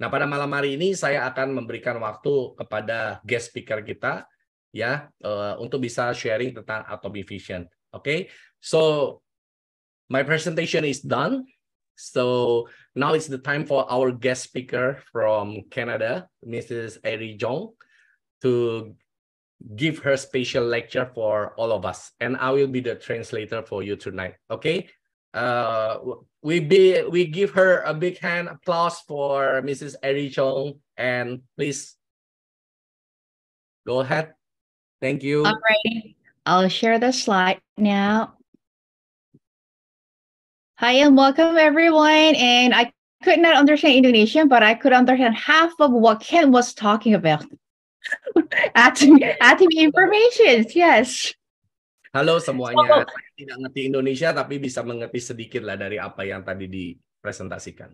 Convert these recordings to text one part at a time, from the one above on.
Nah, pada malam hari ini saya akan memberikan waktu kepada guest speaker kita ya untuk bisa sharing tentang Atomic Vision. Okay? So my presentation is done. So now it's the time for our guest speaker from Canada, Mrs. Eri Jong, to give her special lecture for all of us, and I will be the translator for you tonight. Okay, we give her a big hand applause for Mrs. Eri Jong, and please go ahead. Thank you. All right, I'll share the slide now. Hi and welcome everyone. And I could not understand Indonesian, but I could understand half of what Ken was talking about. Atomic information, yes. Halo semuanya, saya tidak ngerti Indonesia tapi bisa mengerti sedikit lah dari apa yang tadi dipresentasikan.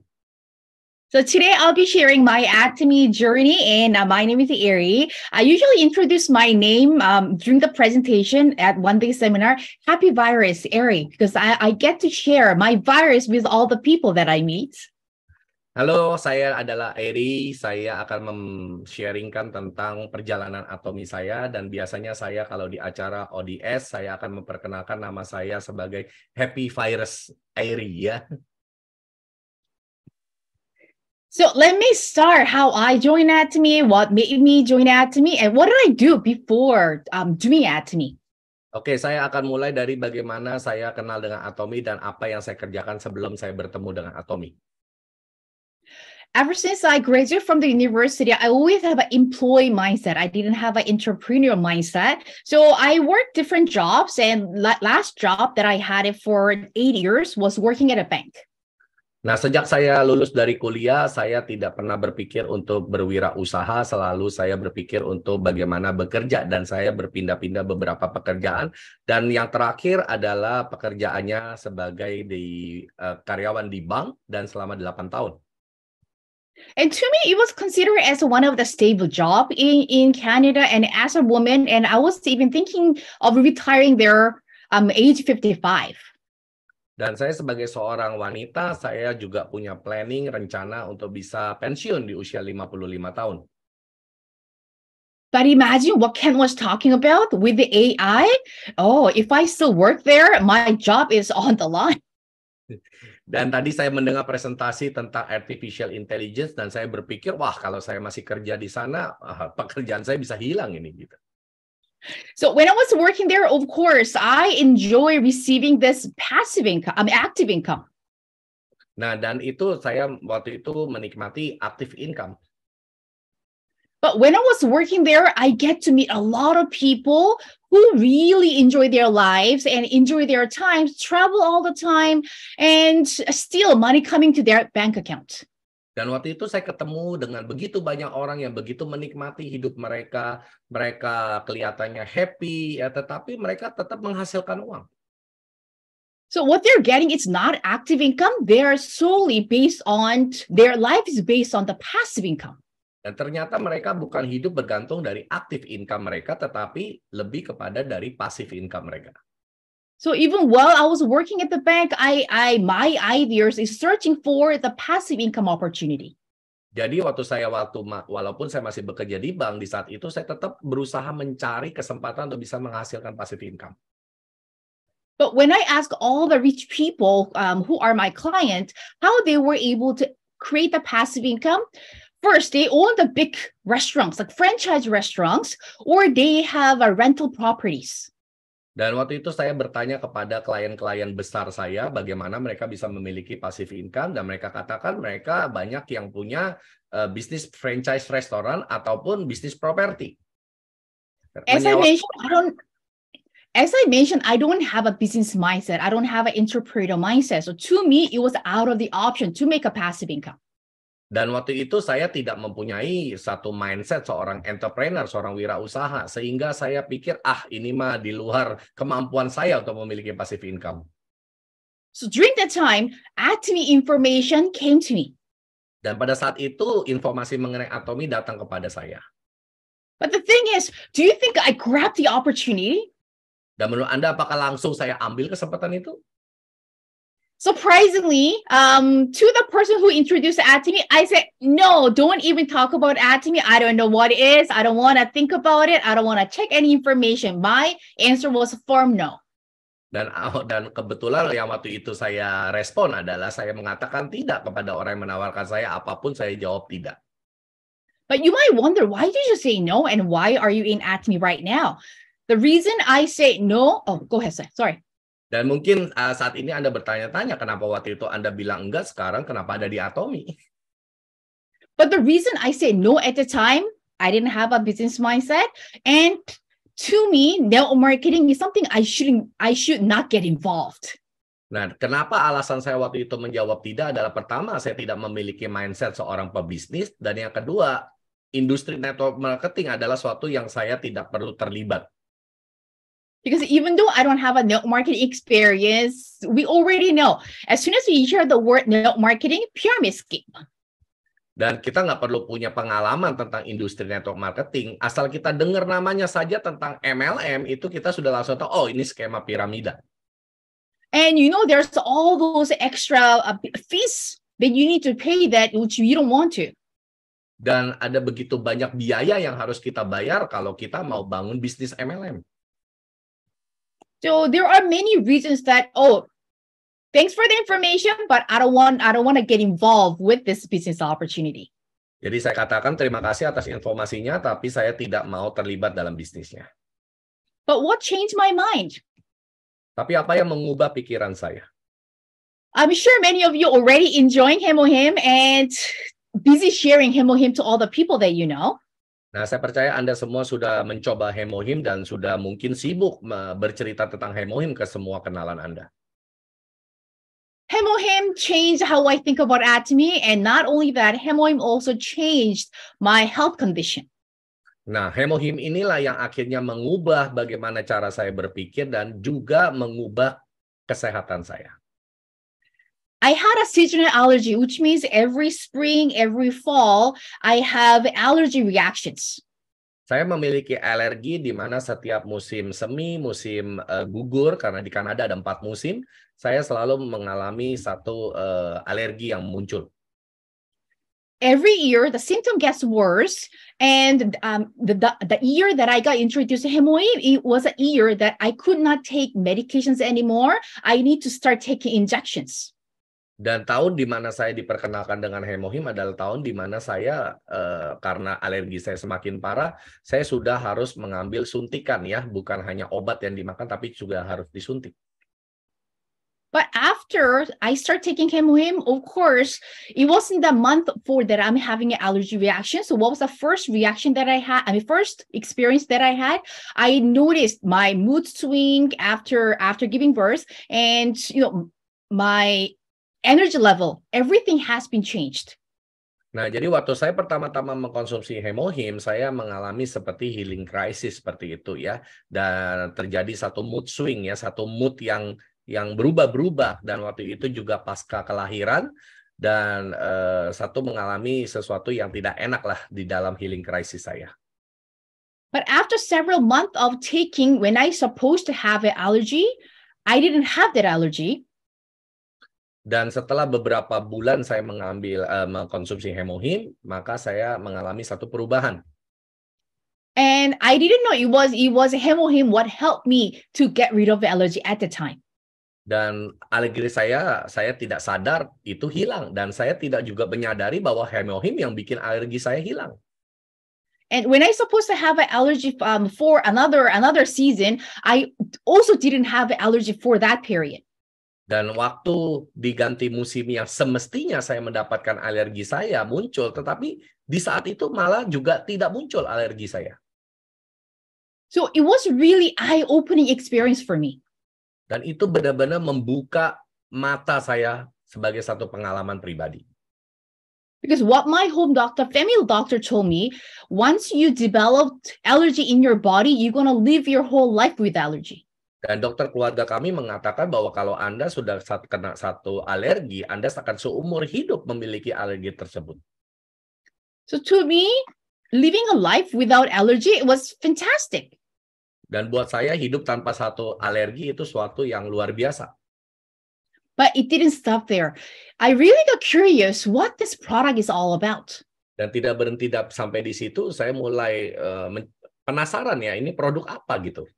So today I'll be sharing my Atomy journey, and my name is Eri. I usually introduce my name during the presentation at one day seminar, Happy Virus, Eri, because I get to share my virus with all the people that I meet. Halo, saya adalah Eri. Saya akan sharingkan tentang perjalanan Atomy saya, dan biasanya saya kalau di acara ODS saya akan memperkenalkan nama saya sebagai Happy Virus Eri ya. So let me start how I joined Atomy, what made me join Atomy, and what did I do before doing Atomy. Oke, saya akan mulai dari bagaimana saya kenal dengan Atomy dan apa yang saya kerjakan sebelum saya bertemu dengan Atomy. Ever since I graduated from the university, I always have an employee mindset. I didn't have an entrepreneurial mindset. So I worked different jobs, and last job that I had it for 8 years was working at a bank. Nah, sejak saya lulus dari kuliah, saya tidak pernah berpikir untuk berwirausaha, selalu saya berpikir untuk bagaimana bekerja, dan saya berpindah-pindah beberapa pekerjaan, dan yang terakhir adalah pekerjaannya sebagai karyawan di bank, dan selama 8 tahun. And to me, it was considered as one of the stable job in Canada, and as a woman, and I was even thinking of retiring there age 55. Dan saya sebagai seorang wanita, saya juga punya planning, rencana untuk bisa pensiun di usia 55 tahun. But imagine what Ken was talking about with the AI. Oh, if I still work there, my job is on the line. Dan tadi saya mendengar presentasi tentang artificial intelligence, dan saya berpikir, wah, kalau saya masih kerja di sana, pekerjaan saya bisa hilang ini gitu. So when I was working there, of course, I enjoy receiving this passive income, active income. Nah, dan itu saya waktu itu menikmati active income. But when I was working there, I get to meet a lot of people who really enjoy their lives and enjoy their times, travel all the time, and still money coming to their bank account. Dan waktu itu saya ketemu dengan begitu banyak orang yang begitu menikmati hidup mereka. Mereka kelihatannya happy, ya, tetapi mereka tetap menghasilkan uang. So what they're getting is not active income. They are solely based on, their life is based on the passive income. Dan ternyata mereka bukan hidup bergantung dari active income mereka, tetapi lebih kepada dari passive income mereka. So even while I was working at the bank, my ideas is searching for the passive income opportunity. Jadi walaupun saya masih bekerja di bank, di saat itu saya tetap berusaha mencari kesempatan untuk bisa menghasilkan passive income. But when I ask all the rich people who are my client, how they were able to create the passive income, first, they own the big restaurants, like franchise restaurants, or they have rental properties. Dan waktu itu saya bertanya kepada klien-klien besar saya bagaimana mereka bisa memiliki passive income, dan mereka katakan mereka banyak yang punya bisnis franchise restoran ataupun bisnis properti. As I mentioned, I don't have a business mindset. I don't have an entrepreneurial mindset. So to me, it was out of the option to make a passive income. Dan waktu itu saya tidak mempunyai satu mindset seorang entrepreneur, seorang wirausaha, sehingga saya pikir, ini mah di luar kemampuan saya untuk memiliki passive income. So during that time, Atomy information came to me. Dan pada saat itu, informasi mengenai Atomy datang kepada saya. But the thing is, do you think I grabbed the opportunity? Dan menurut Anda, apakah langsung saya ambil kesempatan itu? Surprisingly, to the person who introduced Atomy, I said, no, don't even talk about Atomy. I don't know what it is. I don't want to think about it. I don't want to check any information. My answer was a firm no. Dan kebetulan yang waktu itu saya respon adalah saya mengatakan tidak kepada orang yang menawarkan saya, apapun saya jawab tidak. But you might wonder, why did you say no and why are you in Atomy right now? The reason I say no, go ahead, sorry. Dan mungkin saat ini Anda bertanya-tanya kenapa waktu itu Anda bilang enggak, sekarang kenapa ada di Atomy. But the reason I said no at the time, I didn't have a business mindset. And to me, network marketing is something I should not get involved. Nah, kenapa alasan saya waktu itu menjawab tidak adalah pertama, saya tidak memiliki mindset seorang pebisnis. Dan yang kedua, industri network marketing adalah suatu yang saya tidak perlu terlibat. Because even though I don't have a network marketing experience, we already know as soon as we hear the word network marketing, pyramid scheme. Dan kita nggak perlu punya pengalaman tentang industri network marketing. Asal kita dengar namanya saja tentang MLM, itu kita sudah langsung tahu, oh ini skema piramida. And you know, there's all those extra fees that you need to pay that which you don't want to. Dan ada begitu banyak biaya yang harus kita bayar kalau kita mau bangun bisnis MLM. So there are many reasons that, thanks for the information, but I don't want to get involved with this business opportunity. Jadi saya katakan terima kasih atas informasinya, tapi saya tidak mau terlibat dalam bisnisnya. But what changed my mind? Tapi apa yang mengubah pikiran saya? I'm sure many of you already enjoying Hemohim and busy sharing Hemohim to all the people that you know. Nah, saya percaya Anda semua sudah mencoba Hemohim dan sudah mungkin sibuk bercerita tentang Hemohim ke semua kenalan Anda. Hemohim changed how I think about Atomy, and not only that, Hemohim also changed my health condition. Nah, Hemohim inilah yang akhirnya mengubah bagaimana cara saya berpikir dan juga mengubah kesehatan saya. I had a seasonal allergy, which means every spring, every fall, I have allergy reactions. Saya memiliki alergi di mana setiap musim semi, musim gugur, karena di Kanada ada 4 musim, saya selalu mengalami satu alergi yang muncul. Every year, the symptom gets worse, and the year that I got introduced to Hemohim, it was a year that I could not take medications anymore. I need to start taking injections. Dan tahun di mana saya diperkenalkan dengan Hemohim adalah tahun di mana saya, karena alergi saya semakin parah, saya sudah harus mengambil suntikan ya, bukan hanya obat yang dimakan, tapi juga harus disuntik. But after I start taking Hemohim, of course, it wasn't the month for that I'm having an allergy reaction. So what was the first reaction that I had? First experience that I had, I noticed my mood swing after giving birth, and my energy level, everything has been changed. Nah, jadi waktu saya pertama-tama mengkonsumsi Hemohim, saya mengalami seperti healing crisis seperti itu ya. Dan terjadi satu mood swing ya, satu mood yang berubah-berubah. Dan waktu itu juga pasca kelahiran dan satu mengalami sesuatu yang tidak enak lah di dalam healing crisis saya. But after several months of taking, when I supposed to have an allergy, I didn't have that allergy. Dan setelah beberapa bulan saya mengkonsumsi Hemohim, maka saya mengalami satu perubahan. And I didn't know it was Hemohim what helped me to get rid of the allergy at the time. Dan alergi saya tidak sadar itu hilang, dan saya tidak juga menyadari bahwa Hemohim yang bikin alergi saya hilang. And when I supposed to have an allergy for another season, I also didn't have an allergy for that period. Dan waktu diganti musim yang semestinya saya mendapatkan alergi saya muncul, tetapi di saat itu malah juga tidak muncul alergi saya. So it was really eye-opening experience for me. Dan itu benar-benar membuka mata saya sebagai satu pengalaman pribadi. Because what my home doctor, family doctor told me, once you developed allergy in your body, you're going to live your whole life with allergy. Dan dokter keluarga kami mengatakan bahwa kalau Anda sudah kena satu alergi, Anda akan seumur hidup memiliki alergi tersebut. So to me, living a life without allergy, it was fantastic. Dan buat saya hidup tanpa satu alergi itu suatu yang luar biasa. But it didn't stop there. I really got curious what this product is all about. Dan tidak berhenti sampai di situ, saya mulai penasaran ya, ini produk apa gitu.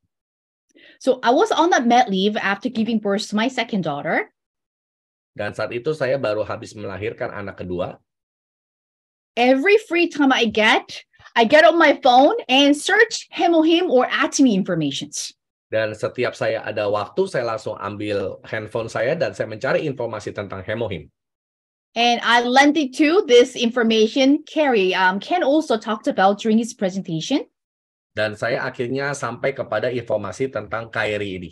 So I was on that mat leave after giving birth to my second daughter. Dan saat itu saya baru habis melahirkan anak kedua. Every free time I get on my phone and search Hemohim or Atomy informations. Dan setiap saya ada waktu, saya langsung ambil handphone saya dan saya mencari informasi tentang Hemohim. And I lent it to this information Carrie Ken also talked about during his presentation. Dan saya akhirnya sampai kepada informasi tentang Kairi ini.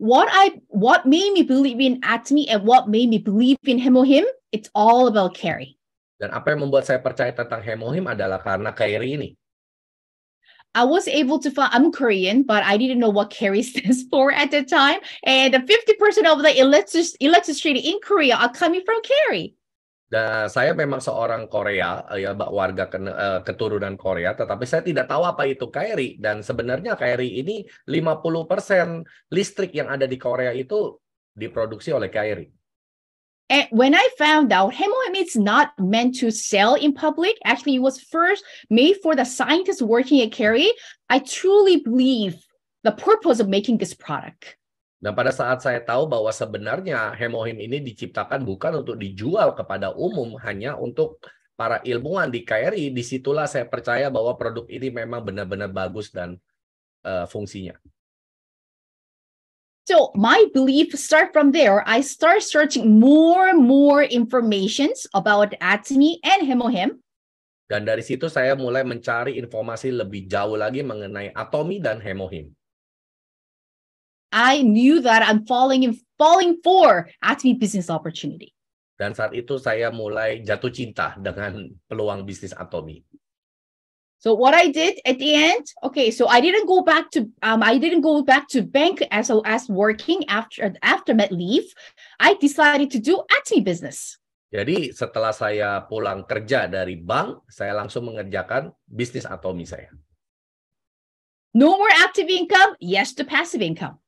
What made me believe in Atomy and what made me believe in Hemohim, it's all about Carrie. Dan apa yang membuat saya percaya tentang Hemohim adalah karena Kairi ini. I was able to find, I'm Korean, but I didn't know what Carrie stands for at the time. And 50% of the electricity in Korea are coming from Carrie. Dan saya memang seorang Korea, ya warga keturunan Korea, tetapi saya tidak tahu apa itu Kairi. Dan sebenarnya Kairi ini 50% listrik yang ada di Korea itu diproduksi oleh Kairi. And when I found out Hemohim is not meant to sell in public, actually it was first made for the scientists working at Carrie, I truly believe the purpose of making this product. Dan pada saat saya tahu bahwa sebenarnya Hemohim ini diciptakan bukan untuk dijual kepada umum, hanya untuk para ilmuwan di Carrie, disitulah saya percaya bahwa produk ini memang benar-benar bagus dan fungsinya. So my belief start from there. I start searching more and more informations about Atomy and Hemohim. Dan dari situ saya mulai mencari informasi lebih jauh lagi mengenai Atomy dan Hemohim. I knew that I'm falling for Atomy business opportunity. Dan saat itu saya mulai jatuh cinta dengan peluang bisnis Atomy. So what I did at the end, okay, so I didn't go back to bank as working after mat leave. I decided to do Atomy business. Jadi setelah saya pulang kerja dari bank, saya langsung mengerjakan bisnis Atomy saya. No more active income, yes to passive income.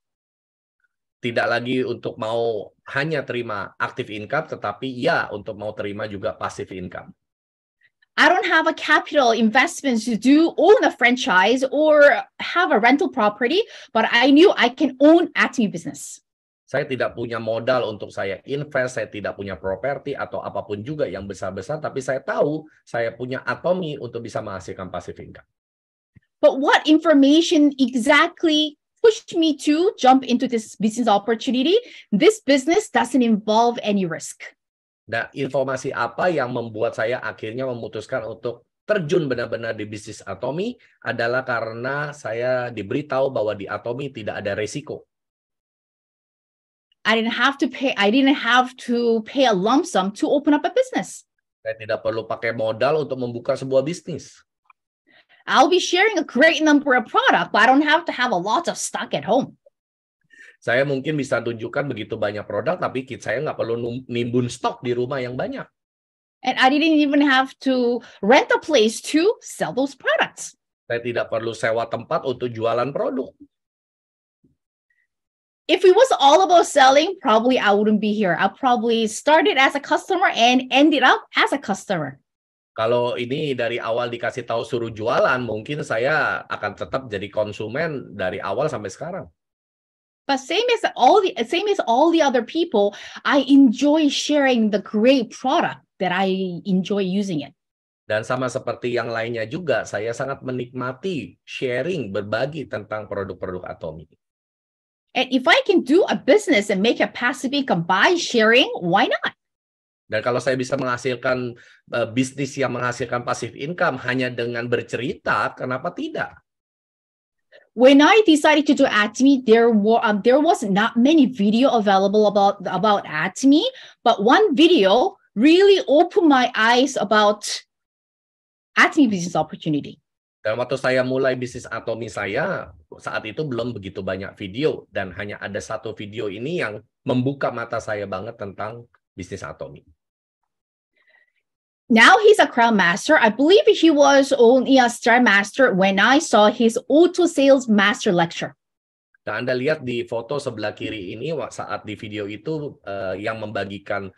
Tidak lagi untuk mau hanya terima active income, tetapi ya untuk mau terima juga passive income. I don't have a capital investment to own a franchise or have a rental property, but I knew I can own Atomy business. Saya tidak punya modal untuk saya invest, saya tidak punya properti atau apapun juga yang besar-besar, tapi saya tahu saya punya Atomy untuk bisa menghasilkan passive income. But what information exactly pushed me to jump into this business opportunity? This business doesn't involve any risk. Nah, informasi apa yang membuat saya akhirnya memutuskan untuk terjun benar-benar di bisnis Atomy adalah karena saya diberitahu bahwa di Atomy tidak ada resiko. I didn't have to pay a lump sum to open up a business. Saya tidak perlu pakai modal untuk membuka sebuah bisnis. I'll be sharing a great number of products, but I don't have to have a lot of stock at home. Saya mungkin bisa tunjukkan begitu banyak produk, tapi saya nggak perlu nimbun stok di rumah yang banyak. And I didn't even have to rent a place to sell those products. Saya tidak perlu sewa tempat untuk jualan produk. If it was all about selling, probably I wouldn't be here. I probably started as a customer and ended up as a customer. Kalau ini dari awal dikasih tahu suruh jualan, mungkin saya akan tetap jadi konsumen dari awal sampai sekarang. But same as all the other people, I enjoy sharing the great product that I enjoy using it. Dan sama seperti yang lainnya juga, saya sangat menikmati sharing, berbagi tentang produk-produk Atomy. And if I can do a business and make a passive income by sharing, why not? Dan kalau saya bisa menghasilkan bisnis yang menghasilkan passive income hanya dengan bercerita, kenapa tidak? When I decided to do Atomy, there was not many video available about Atomy, but one video really opened my eyes about Atomy business opportunity. Dan waktu saya mulai bisnis Atomy saya, saat itu belum begitu banyak video, dan hanya ada satu video ini yang membuka mata saya banget tentang bisnis Atomy. Now he's a Crown Master. I believe he was only a Star Master when I saw his Auto Sales Master lecture. Dan Anda lihat di foto sebelah kiri ini saat di video itu yang membagikan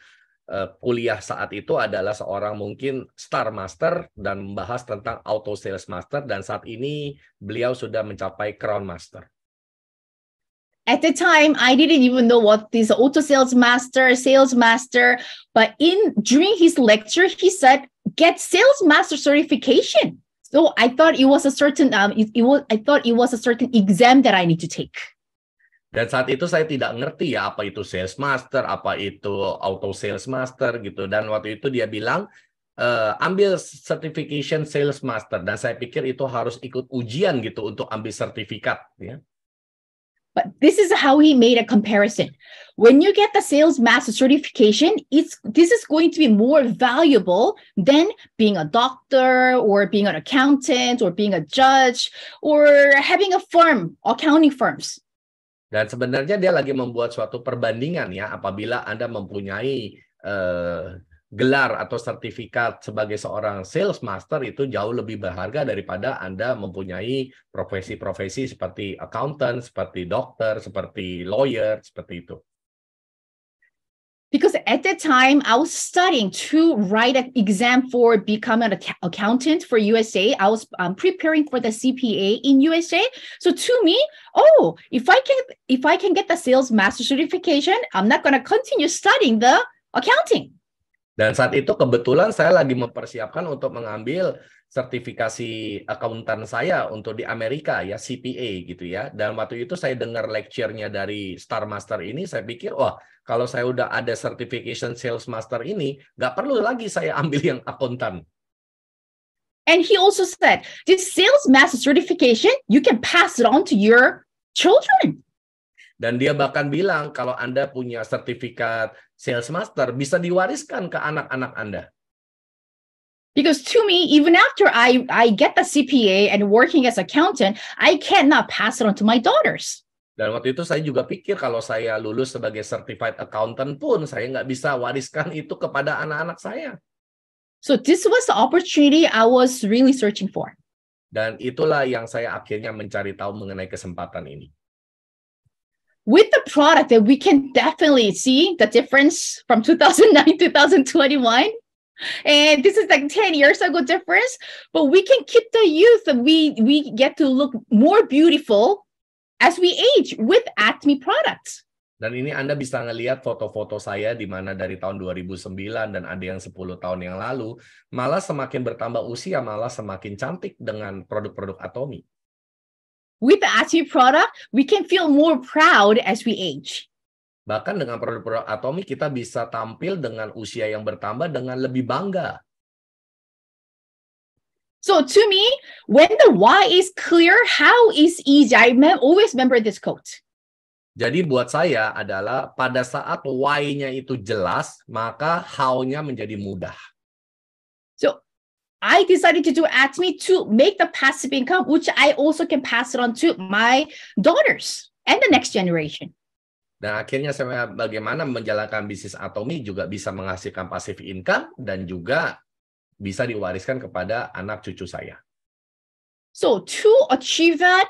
kuliah saat itu adalah seorang mungkin Star Master dan membahas tentang Auto Sales Master, dan saat ini beliau sudah mencapai Crown Master. At the time, I didn't even know what this auto sales master, but during his lecture, he said, get sales master certification. So I thought it was a certain exam that I need to take. Dan saat itu saya tidak ngerti ya apa itu sales master, apa itu auto sales master gitu. Dan waktu itu dia bilang ambil certification sales master, dan saya pikir itu harus ikut ujian gitu untuk ambil sertifikat ya. But this is how he made a comparison. When you get the sales master certification, this is going to be more valuable than being a doctor or being an accountant or being a judge or having a firm, accounting firms. Dan sebenarnya dia lagi membuat suatu perbandingan ya, apabila Anda mempunyai gelar atau sertifikat sebagai seorang sales master itu jauh lebih berharga daripada Anda mempunyai profesi-profesi seperti accountant, seperti dokter, seperti lawyer, seperti itu. Because at that time, I was studying to write an exam for becoming an accountant for USA. I was preparing for the CPA in USA. So to me, if I can get the sales master certification, I'm not going to continue studying the accounting. Dan saat itu kebetulan saya lagi mempersiapkan untuk mengambil sertifikasi akuntan saya untuk di Amerika ya, CPA gitu ya. Dan waktu itu saya dengar lecture-nya dari Star Master ini, saya pikir wah, kalau saya udah ada certification sales master ini, nggak perlu lagi saya ambil yang akuntan. And he also said, this sales master certification, you can pass it on to your children. Dan dia bahkan bilang kalau Anda punya sertifikat sales master bisa diwariskan ke anak-anak Anda. Because to me, even after I get the CPA and working as accountant, I cannot pass it on to my daughters. Dan waktu itu saya juga pikir kalau saya lulus sebagai certified accountant pun saya nggak bisa wariskan itu kepada anak-anak saya. So this was the opportunity I was really searching for. Dan itulah yang saya akhirnya mencari tahu mengenai kesempatan ini. With the product that we can definitely see the difference from 2009 to 2021. And this is like 10 years ago difference, but we can keep the youth and we get to look more beautiful as we age with Atomy products. Dan ini Anda bisa ngelihat foto-foto saya di mana dari tahun 2009 dan ada yang 10 tahun yang lalu, malah semakin bertambah usia, malah semakin cantik dengan produk-produk Atomy. With the Atomy product, we can feel more proud as we age. Bahkan dengan produk-produk Atomy kita bisa tampil dengan usia yang bertambah dengan lebih bangga. So to me, when the why is clear, how is easy? I always remember this quote. Jadi buat saya adalah pada saat why-nya itu jelas, maka how-nya menjadi mudah. So I decided to do Atomy to make the passive income, which I also can pass it on to my daughters and the next generation. Dan akhirnya saya bagaimana menjalankan bisnis Atomy juga bisa menghasilkan passive income dan juga bisa diwariskan kepada anak cucu saya. So to achieve that,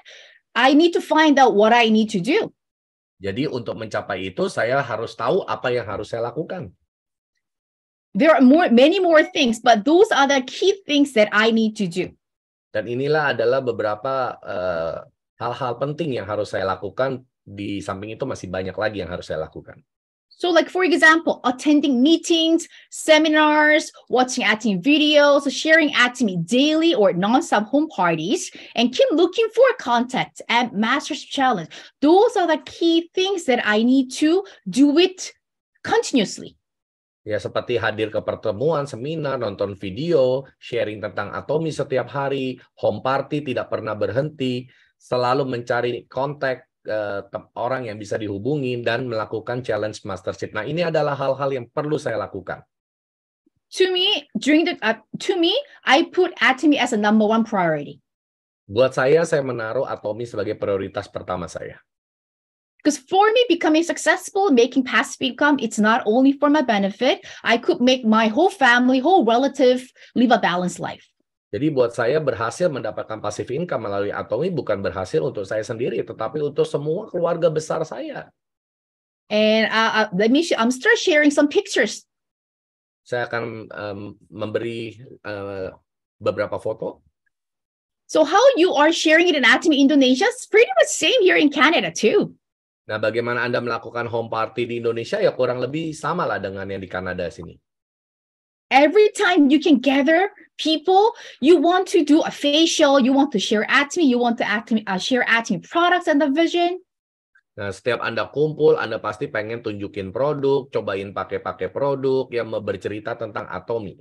I need to find out what I need to do. Jadi untuk mencapai itu saya harus tahu apa yang harus saya lakukan. There are many more things, but those are the key things that I need to do. Dan inilah adalah beberapa hal-hal penting yang harus saya lakukan. Di samping itu masih banyak lagi yang harus saya lakukan. So like for example, attending meetings, seminars, watching Atomy videos, sharing Atomy daily or non-stop home parties, and keep looking for contact at Masters Challenge. Those are the key things that I need to do it continuously. Ya, seperti hadir ke pertemuan, seminar, nonton video, sharing tentang Atomy setiap hari, home party tidak pernah berhenti, selalu mencari kontak orang yang bisa dihubungi dan melakukan challenge mastership. Nah, ini adalah hal-hal yang perlu saya lakukan. To me, I put Atomy as a number one priority. Buat saya menaruh Atomy sebagai prioritas pertama saya. Because for me, becoming successful, making passive income, it's not only for my benefit. I could make my whole family, whole relative live a balanced life. Jadi buat saya berhasil mendapatkan passive income melalui Atomy bukan berhasil untuk saya sendiri, tetapi untuk semua keluarga besar saya. And I'm start sharing some pictures. Saya akan memberi beberapa foto. So how you are sharing it in Atomy Indonesia is pretty much same here in Canada too. Nah, bagaimana Anda melakukan home party di Indonesia ya kurang lebih sama lah dengan yang di Kanada sini. Every time you can gather people, you want to do a facial, you want to share Atomy, you want to share Atomy products and the vision. Nah, setiap Anda kumpul, Anda pasti pengen tunjukin produk, cobain pakai produk yang bercerita tentang Atomy.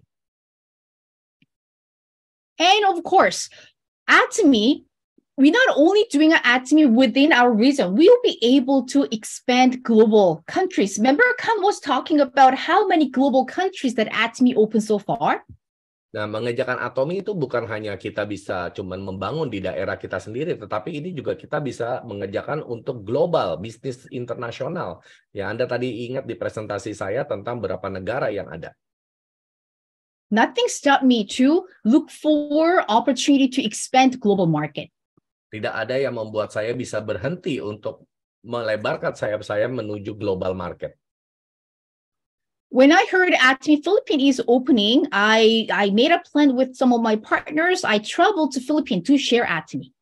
And of course, Atomy, we're not only doing an Atomy within our region, we'll be able to expand global countries. Remember, Kang was talking about how many global countries that Atomy opened so far? Nah, mengerjakan Atomy itu bukan hanya kita bisa cuman membangun di daerah kita sendiri, tetapi ini juga kita bisa mengerjakan untuk global, bisnis internasional. Ya, Anda tadi ingat di presentasi saya tentang berapa negara yang ada. Nothing stopped me to look for opportunity to expand global market. Tidak ada yang membuat saya bisa berhenti untuk melebarkan sayap saya menuju global market. When I heard Atomy Philippines is opening, I made a plan with some of my partners. I traveled to Philippines to share Atomy.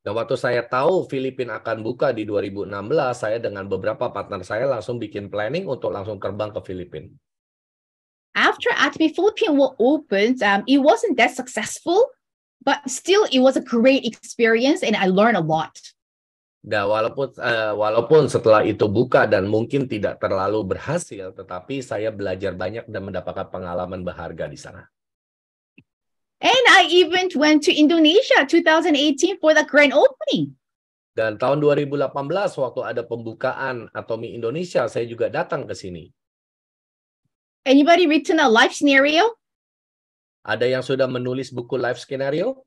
Dan waktu saya tahu Filipina akan buka di 2016, saya dengan beberapa partner saya langsung bikin planning untuk langsung terbang ke Filipina. After Atomy Philippines was opened, it wasn't that successful, but still it was a great experience and I learned a lot. Dan walaupun setelah itu buka dan mungkin tidak terlalu berhasil, tetapi saya belajar banyak dan mendapatkan pengalaman berharga di sana. And I even went to Indonesia 2018 for the grand opening. Dan tahun 2018 waktu ada pembukaan Atomy Indonesia, saya juga datang ke sini. Anybody written a life scenario? Ada yang sudah menulis buku life scenario?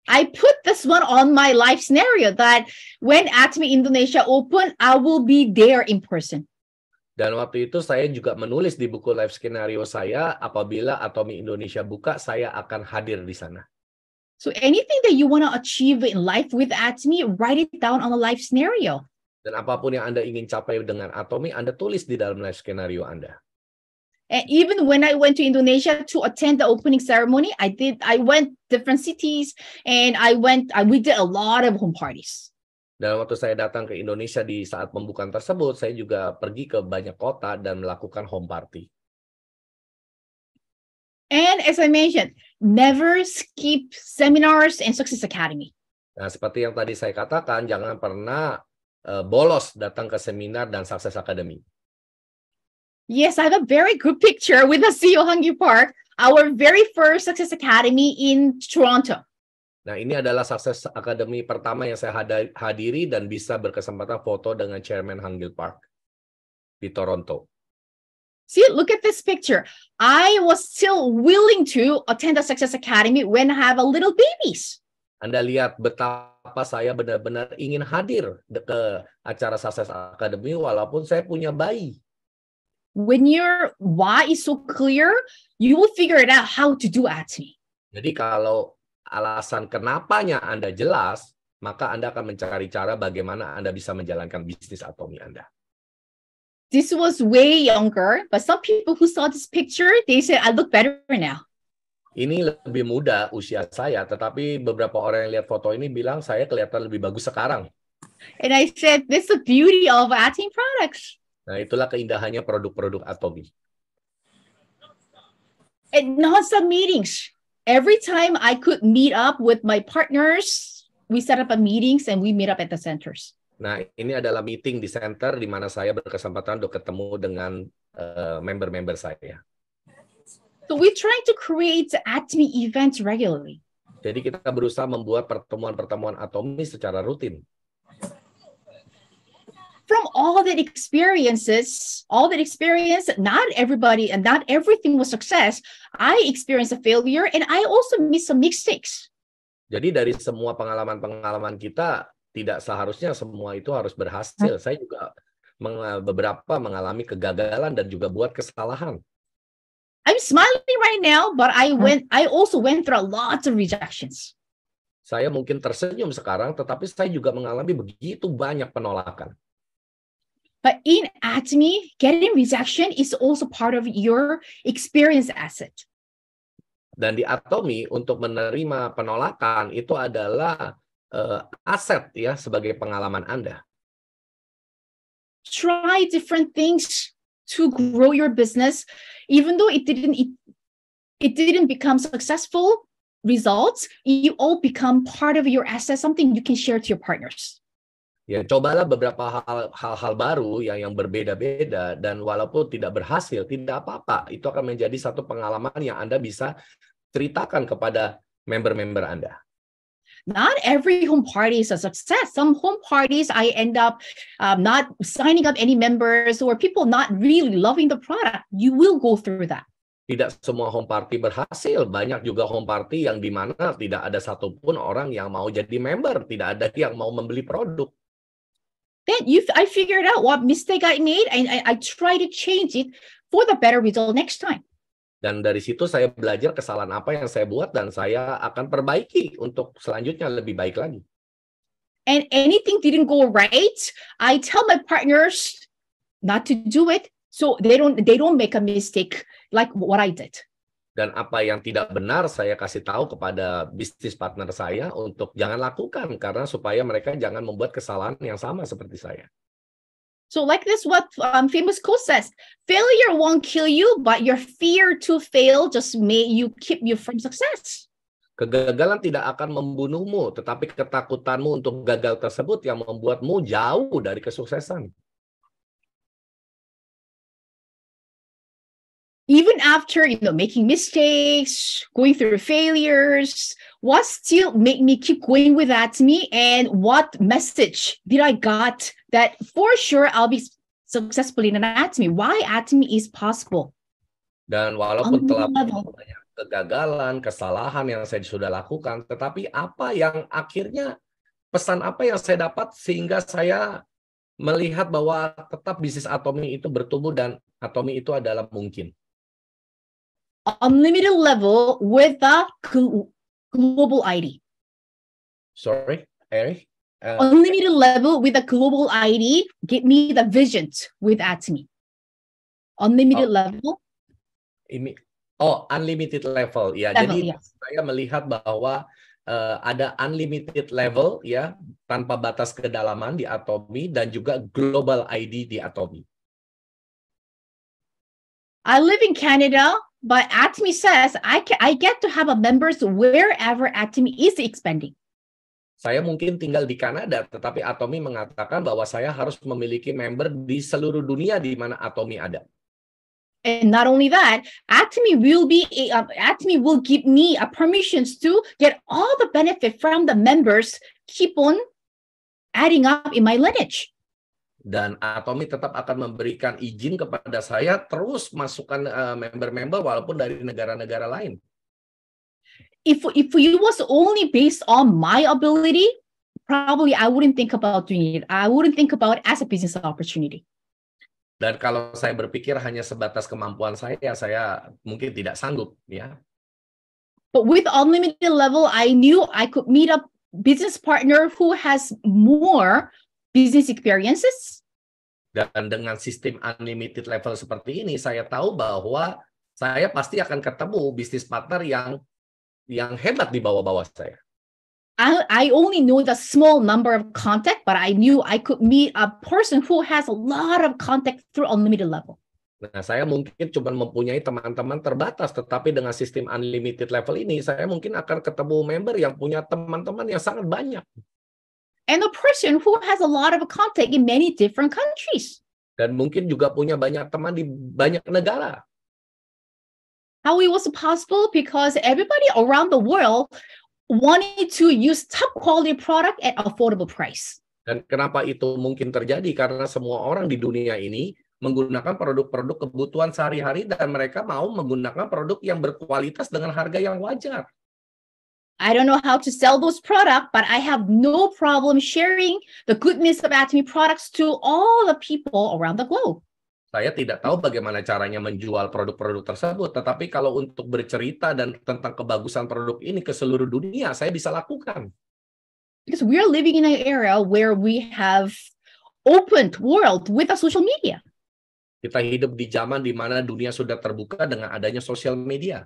I put this one on my life scenario that when Atomy Indonesia open, I will be there in person. Dan waktu itu saya juga menulis di buku life scenario saya, apabila Atomy Indonesia buka, saya akan hadir di sana. So anything that you want to achieve in life with Atomy, write it down on a life scenario. Dan apapun yang Anda ingin capai dengan Atomy, Anda tulis di dalam life scenario Anda. And even when I went to Indonesia to attend the opening ceremony, I went different cities and we did a lot of home parties. Dan waktu saya datang ke Indonesia di saat pembukaan tersebut, saya juga pergi ke banyak kota dan melakukan home party. And as I mentioned, never skip seminars and Success Academy. Nah, seperti yang tadi saya katakan, jangan pernah bolos datang ke seminar dan Success Academy. Yes, I have a very good picture with the CEO Hangyu Park, our very first Success Academy in Toronto. Nah, ini adalah Success Academy pertama yang saya hadiri dan bisa berkesempatan foto dengan Chairman Hangyu Park di Toronto. See, look at this picture. I was still willing to attend the Success Academy when I have a little babies. Anda lihat betapa saya benar-benar ingin hadir ke acara Success Academy walaupun saya punya bayi. When your why is so clear, you will figure it out how to do Atomy. Jadi kalau alasan kenapanya Anda jelas, maka Anda akan mencari cara bagaimana Anda bisa menjalankan bisnis Atomy Anda. This was way younger, but some people who saw this picture, they said, I look better now. Ini lebih muda usia saya, tetapi beberapa orang yang lihat foto ini bilang saya kelihatan lebih bagus sekarang. And I said, this is the beauty of Atomy products. Nah, itulah keindahannya produk-produk Atomy. And non-stop meetings. Every time I could meet up with my partners, we set up a meetings and we meet up at the centers. Nah, ini adalah meeting di center di mana saya berkesempatan untuk ketemu dengan member-member saya. So we're trying to create Atomy events regularly. Jadi kita berusaha membuat pertemuan-pertemuan Atomy secara rutin. From all that experience, not everybody and not everything was success. I experienced a failure and I also made some mistakes. Jadi dari semua pengalaman-pengalaman kita, tidak seharusnya semua itu harus berhasil. Saya juga beberapa mengalami kegagalan dan juga buat kesalahan. I'm smiling right now, but I also went through a lot of rejections. Saya mungkin tersenyum sekarang, tetapi saya juga mengalami begitu banyak penolakan. But in Atomy, getting rejection is also part of your experience asset. Dan di Atomy untuk menerima penolakan itu adalah aset ya sebagai pengalaman Anda. Try different things to grow your business, even though it didn't become successful results, you all become part of your asset, something you can share to your partners. Ya, cobalah beberapa hal-hal baru yang berbeda-beda, dan walaupun tidak berhasil, tidak apa-apa. Itu akan menjadi satu pengalaman yang Anda bisa ceritakan kepada member-member Anda. Not every home party is a success. Some home parties, I end up not signing up any members, or people not really loving the product. You will go through that. Tidak semua home party berhasil. Banyak juga home party yang di mana tidak ada satupun orang yang mau jadi member. Tidak ada yang mau membeli produk. Then I figured out what mistake I made, and I try to change it for the better result next time. Dan dari situ saya belajar kesalahan apa yang saya buat, dan saya akan perbaiki untuk selanjutnya lebih baik lagi. And anything didn't go right, I tell my partners not to do it, so they don't make a mistake like what I did. Dan apa yang tidak benar saya kasih tahu kepada bisnis partner saya untuk jangan lakukan, karena supaya mereka jangan membuat kesalahan yang sama seperti saya. So like this, what famous quote says, failure won't kill you, but your fear to fail just may you keep you from success. Kegagalan tidak akan membunuhmu, tetapi ketakutanmu untuk gagal tersebut yang membuatmu jauh dari kesuksesan. Even after, making mistakes, going through failures, what still made me keep going with Atomy, and what message did I got that for sure I'll be successful in Atomy? Why Atomy is possible? Dan walaupun telah banyak kegagalan, kesalahan yang saya sudah lakukan, tetapi apa yang akhirnya, pesan apa yang saya dapat sehingga saya melihat bahwa tetap bisnis Atomy itu bertumbuh dan Atomy itu adalah mungkin. Unlimited level with the global ID. Sorry, Eric? Unlimited level with a global ID. Give me the vision with Atomy. Unlimited level. Unlimited level. Ya, jadi saya melihat bahwa ada unlimited level ya, tanpa batas kedalaman di Atomy, dan juga global ID di Atomy. I live in Canada, but Atomy says I get to have a members wherever Atomy is expanding. Saya mungkin tinggal di Kanada, tetapi Atomy mengatakan bahwa saya harus memiliki member di seluruh dunia di mana Atomy ada. And not only that, Atomy will give me permissions to get all the benefit from the members, keep on adding up in my lineage. Dan Atomy tetap akan memberikan izin kepada saya terus masukkan member-member walaupun dari negara-negara lain. If it was only based on my ability, probably I wouldn't think about doing it. I wouldn't think about it as a business opportunity. Dan kalau saya berpikir hanya sebatas kemampuan saya mungkin tidak sanggup, ya. But with unlimited level, I knew I could meet a business partner who has more business experiences. Dan dengan sistem unlimited level seperti ini, saya tahu bahwa saya pasti akan ketemu bisnis partner yang hebat di bawah-bawah saya. I only know the small number of contact, but I knew I could meet a person who has a lot of contact through unlimited level. Nah, saya mungkin cuma mempunyai teman-teman terbatas, tetapi dengan sistem unlimited level ini, saya mungkin akan ketemu member yang punya teman-teman yang sangat banyak. And a person who has a lot of contact in many different countries. Dan mungkin juga punya banyak teman di banyak negara. How it was possible? Because everybody around the world wanted to use top quality product at affordable price. Dan kenapa itu mungkin terjadi? Karena semua orang di dunia ini menggunakan produk-produk kebutuhan sehari-hari, dan mereka mau menggunakan produk yang berkualitas dengan harga yang wajar. I don't know how to sell those products, but I have no problem sharing the goodness of Atomy products to all the people around the globe. Saya tidak tahu bagaimana caranya menjual produk-produk tersebut, tetapi kalau untuk bercerita dan tentang kebagusan produk ini ke seluruh dunia, saya bisa lakukan. Because we are living in an era where we have opened world with the social media. Kita hidup di zaman di mana dunia sudah terbuka dengan adanya sosial media.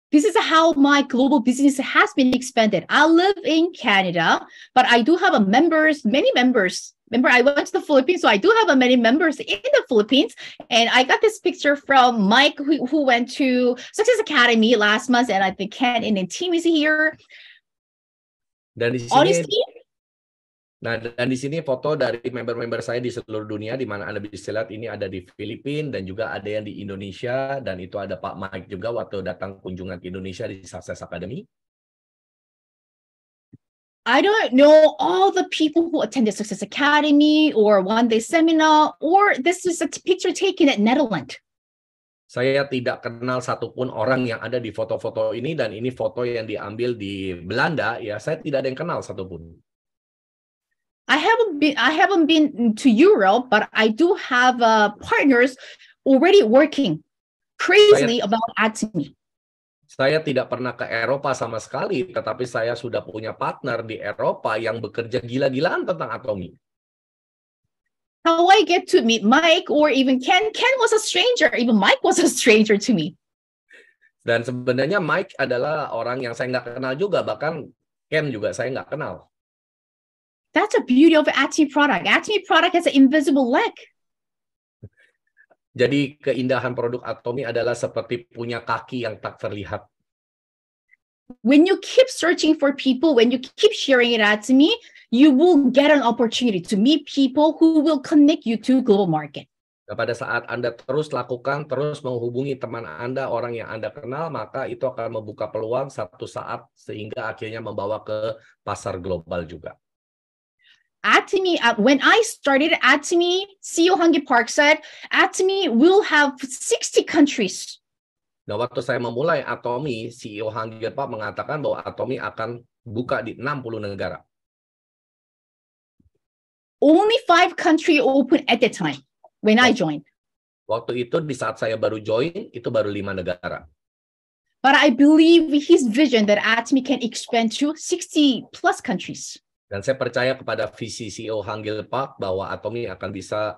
This is how my global business has been expanded. I live in Canada, but I do have many members. Remember, I went to the Philippines, so I do have many members in the Philippines. And I got this picture from Mike, who went to Success Academy last month, and I think Ken and the team is here. Dan di sini, Honestly, dan di sini foto dari member-member saya di seluruh dunia, di mana Anda bisa lihat ini ada di Filipina dan juga ada yang di Indonesia, dan itu ada Pak Mike juga waktu datang kunjungan ke Indonesia di Success Academy. I don't know all the people who attended Success Academy or one-day seminar, or this is a picture taken at Netherlands. Saya tidak kenal satupun orang yang ada di foto-foto ini, dan ini foto yang diambil di Belanda. Ya, saya tidak ada yang kenal satupun. I haven't been to Europe, but I do have partners already working crazily about Atomy. Saya tidak pernah ke Eropa sama sekali, tetapi saya sudah punya partner di Eropa yang bekerja gila-gilaan tentang Atomy. How I get to meet Mike or even Ken was a stranger. Even Mike was a stranger to me. Dan sebenarnya Mike adalah orang yang saya nggak kenal juga, bahkan Ken juga saya nggak kenal. That's the beauty of Atomy product. Atomy product has an invisible leg. Jadi keindahan produk Atomy adalah seperti punya kaki yang tak terlihat. When you keep searching for people, when you keep sharing it Atomy, you will get an opportunity to meet people who will connect you to global market. Nah, pada saat Anda terus lakukan, terus menghubungi teman Anda, orang yang Anda kenal, maka itu akan membuka peluang satu saat sehingga akhirnya membawa ke pasar global juga. Atomy, when I started Atomy, CEO Hangi Park said, Atomy will have 60 countries. Nah, waktu saya memulai Atomy, CEO Hangi Park mengatakan bahwa Atomy akan buka di 60 negara. Only 5 countries open at the time when I joined. Waktu itu di saat saya baru join, itu baru 5 negara. But I believe his vision that Atomy can expand to 60 plus countries. Dan saya percaya kepada visi CEO Hangil Park bahwa Atomy akan bisa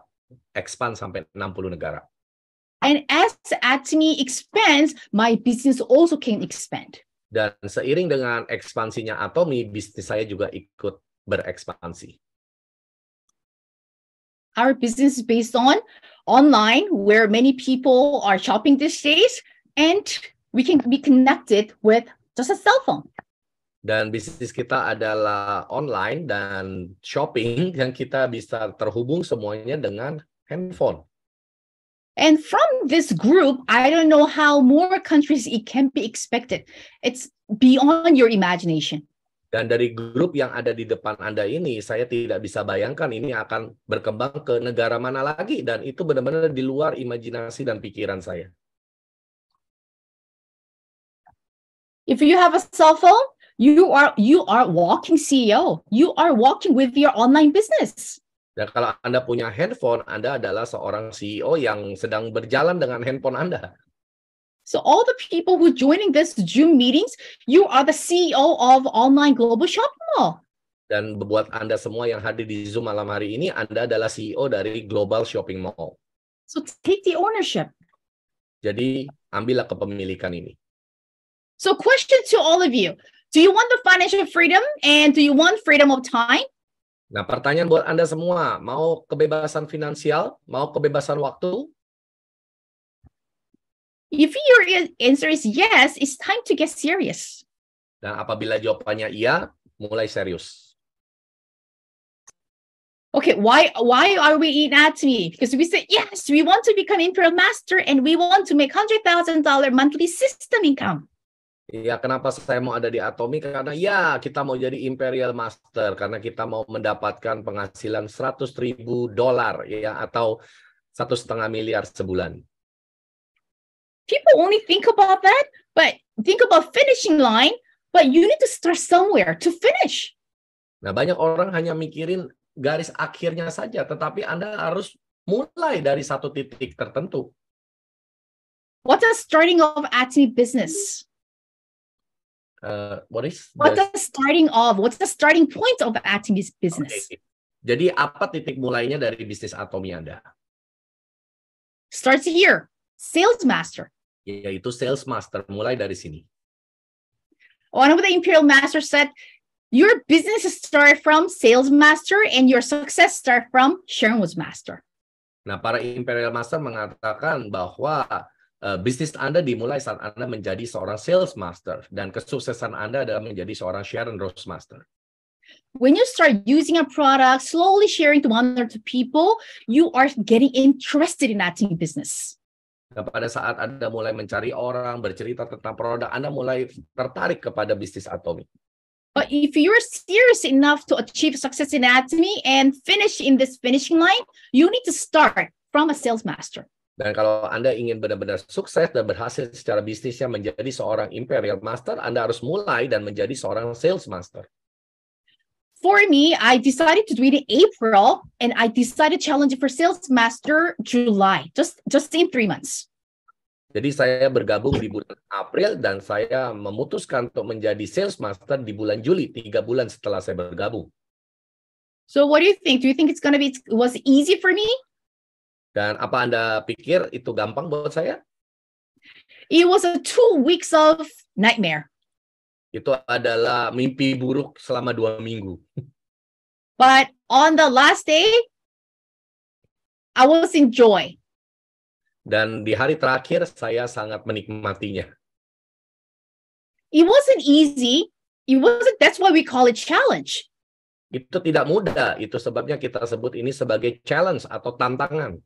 expand sampai 60 negara. And as Atomy expands, my business also can expand. Dan seiring dengan ekspansinya Atomy, bisnis saya juga ikut berekspansi. Our business is based on online, where many people are shopping these days, and we can be connected with just a cell phone. Dan bisnis kita adalah online dan shopping yang kita bisa terhubung semuanya dengan handphone. And from this group, I don't know how more countries it can be expected. It's beyond your imagination. Dan dari grup yang ada di depan Anda ini, saya tidak bisa bayangkan ini akan berkembang ke negara mana lagi. Dan itu benar-benar di luar imajinasi dan pikiran saya. If you have a cell phone, you are walking CEO. You are walking with your online business. Dan kalau Anda punya handphone, Anda adalah seorang CEO yang sedang berjalan dengan handphone Anda. So all the people who joining this Zoom meetings, you are the CEO of online global shopping mall. Dan buat Anda semua yang hadir di Zoom malam hari ini, Anda adalah CEO dari Global Shopping Mall. So take the ownership. Jadi ambillah kepemilikan ini. So question to all of you. Do you want the financial freedom and do you want freedom of time? Nah, pertanyaan buat Anda semua, mau kebebasan finansial, mau kebebasan waktu? If your answer is yes, it's time to get serious. Dan apabila jawabannya iya, mulai serius. Okay, why are we in Atomy? Because we say, yes, we want to become Imperial Master and we want to make $100,000 monthly system income. Ya, kenapa saya mau ada di Atomy? Karena ya, kita mau jadi Imperial Master. Karena kita mau mendapatkan penghasilan $100,000 ya, atau 1,5 miliar sebulan. People only think about that, but think about finishing line, but you need to start somewhere to finish. Nah, banyak orang hanya mikirin garis akhirnya saja, tetapi Anda harus mulai dari satu titik tertentu. What's the starting of Atomy business? What's the starting point of Atomy's business? Okay. Jadi apa titik mulainya dari bisnis Atomy Anda? Starts here, sales master. Yaitu sales master, mulai dari sini. One of the Imperial Masters said, your business start from sales master and your success start from Sharonwood's master. Nah, para Imperial Master mengatakan bahwa bisnis Anda dimulai saat Anda menjadi seorang sales master dan kesuksesan Anda adalah menjadi seorang Sharon Rose master. When you start using a product, slowly sharing to one or two people, you are getting interested in Atomy business. Nah, pada saat Anda mulai mencari orang, bercerita tentang produk, Anda mulai tertarik kepada bisnis Atomy. But if you're serious enough to achieve success in Atomy and finish in this finishing line, you need to start from a sales master. Dan kalau Anda ingin benar-benar sukses dan berhasil secara bisnisnya menjadi seorang Imperial Master, Anda harus mulai dan menjadi seorang sales master. For me, I decided to do it in April, and I decided challenge for sales master July, just in 3 months. Jadi saya bergabung di bulan April dan saya memutuskan untuk menjadi sales master di bulan Juli, 3 bulan setelah saya bergabung. So what do you think? Do you think was easy for me? Dan apa Anda pikir itu gampang buat saya? It was a 2 weeks of nightmare. Itu adalah mimpi buruk selama 2 minggu. But on the last day, I was in joy. Dan di hari terakhir saya sangat menikmatinya. It wasn't easy. That's why we call it challenge. Itu tidak mudah. Itu sebabnya kita sebut ini sebagai challenge atau tantangan.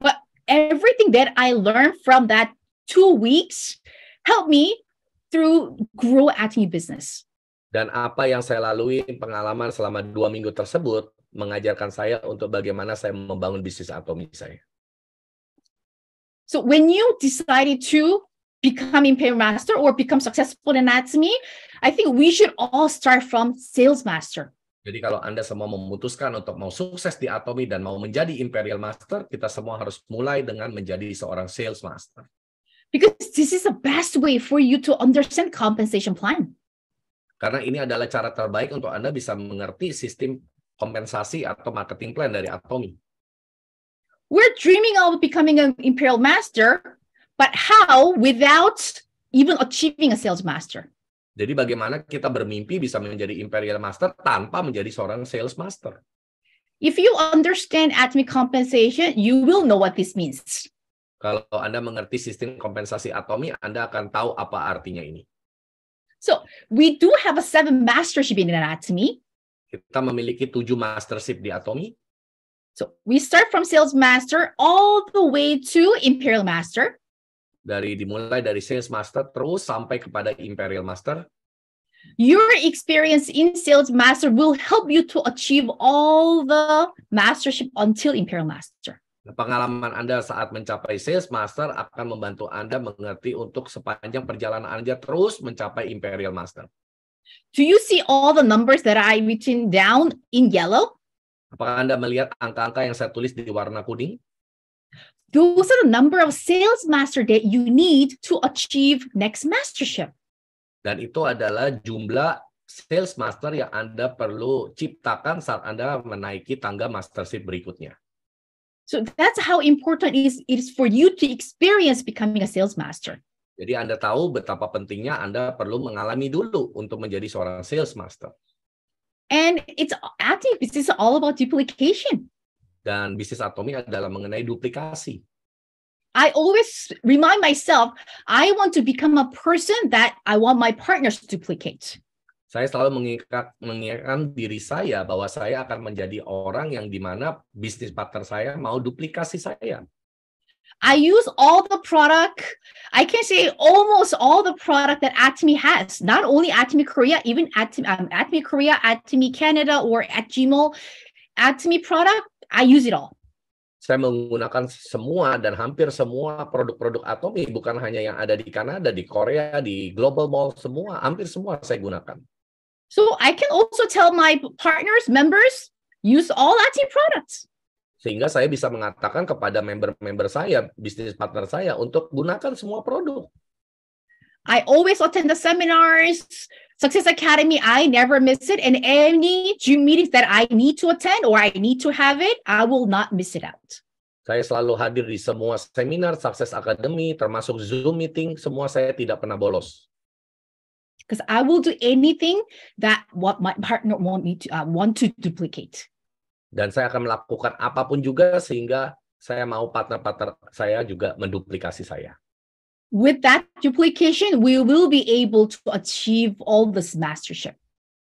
But everything that I learned from that 2 weeks helped me through grow Atomy business. Dan apa yang saya lalui, pengalaman selama 2 minggu tersebut, mengajarkan saya untuk bagaimana saya membangun bisnis Atomy saya. So when you decided to become Imperial Master or become successful in Atomy, I think we should all start from sales master. Jadi kalau Anda semua memutuskan untuk mau sukses di Atomy dan mau menjadi Imperial Master, kita semua harus mulai dengan menjadi seorang sales master. Because this is the best way for you to understand compensation plan. Karena ini adalah cara terbaik untuk Anda bisa mengerti sistem kompensasi atau marketing plan dari Atomy. We're dreaming of becoming an Imperial Master, but how without even achieving a sales master? Jadi bagaimana kita bermimpi bisa menjadi Imperial Master tanpa menjadi seorang sales master? If you understand Atomy compensation, you will know what this means. Kalau Anda mengerti sistem kompensasi Atomy, Anda akan tahu apa artinya ini. So we do have a 7 mastership in Atomy. Kita memiliki 7 mastership di Atomy. So we start from sales master all the way to Imperial Master. Dimulai dari sales master terus sampai kepada Imperial Master. Your experience in sales master will help you to achieve all the mastership until Imperial Master. Pengalaman Anda saat mencapai sales master akan membantu Anda mengerti untuk sepanjang perjalanan Anda terus mencapai Imperial Master. Do you see all the numbers that I written down in yellow? Apakah Anda melihat angka-angka yang saya tulis di warna kuning? Those are the number of sales master that you need to achieve next mastership. Dan itu adalah jumlah sales master yang Anda perlu ciptakan saat Anda menaiki tangga mastership berikutnya. So that's how important it is for you to experience becoming a sales master. Jadi Anda tahu betapa pentingnya Anda perlu mengalami dulu untuk menjadi seorang sales master. And Atomy business is all about duplication. Dan bisnis Atomy adalah mengenai duplikasi. I always remind myself, I want to become a person that I want my partners to duplicate. Saya selalu mengingatkan diri saya bahwa saya akan menjadi orang yang dimana bisnis partner saya mau duplikasi saya. I use all the product, I can say almost all the product that Atomy has, not only Atomy Korea, even Atomy Korea, Atomy Canada, or at Gmail, Atomy product, I use it all. Saya menggunakan semua dan hampir semua produk-produk Atomy, bukan hanya yang ada di Kanada, di Korea, di Global Mall, semua, hampir semua saya gunakan. So I can also tell my partners, members, use all Atomy products. Sehingga saya bisa mengatakan kepada member-member saya, bisnis partner saya, untuk gunakan semua produk. I always attend the seminars, Success Academy, I never miss it. And any Zoom meetings that I need to attend or I need to have it, I will not miss it out. Saya selalu hadir di semua seminar Success Academy, termasuk Zoom meeting, semua saya tidak pernah bolos. Because I will do anything that what my partner want to duplicate. Dan saya akan melakukan apapun juga sehingga saya mau partner-partner saya juga menduplikasi saya. With that duplication, we will be able to achieve all this mastership.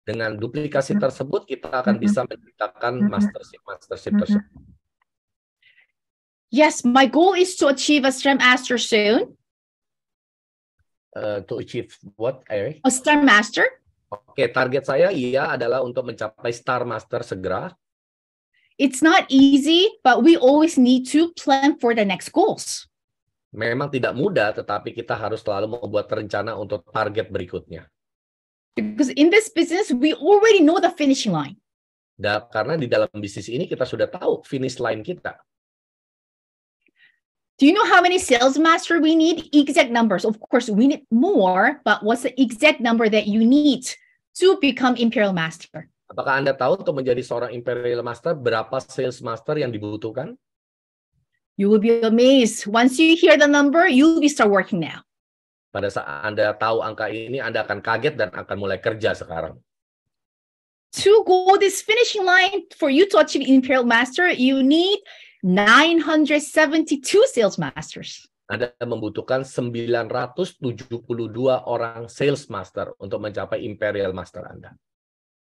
Dengan duplikasi tersebut, kita akan bisa menciptakan mastership tersebut. Yes, my goal is to achieve a Scrum Master soon. To achieve what, Eric? A Scrum Master. Oke, target saya adalah untuk mencapai Star Master segera. It's not easy, but we always need to plan for the next goals. Memang tidak mudah, tetapi kita harus selalu membuat rencana untuk target berikutnya. Because in this business, we already know the finishing line. Karena di dalam bisnis ini kita sudah tahu finish line kita. Do you know how many sales master we need? Exact numbers. Of course, we need more, but what's the exact number that you need to become Imperial Master? Apakah Anda tahu untuk menjadi seorang Imperial Master, berapa sales master yang dibutuhkan? You will be amazed. Once you hear the number, you will be start working now. Pada saat Anda tahu angka ini, Anda akan kaget dan akan mulai kerja sekarang. To go this finishing line, for you to achieve Imperial Master, you need 972 sales masters. Anda membutuhkan 972 orang sales master untuk mencapai Imperial Master Anda.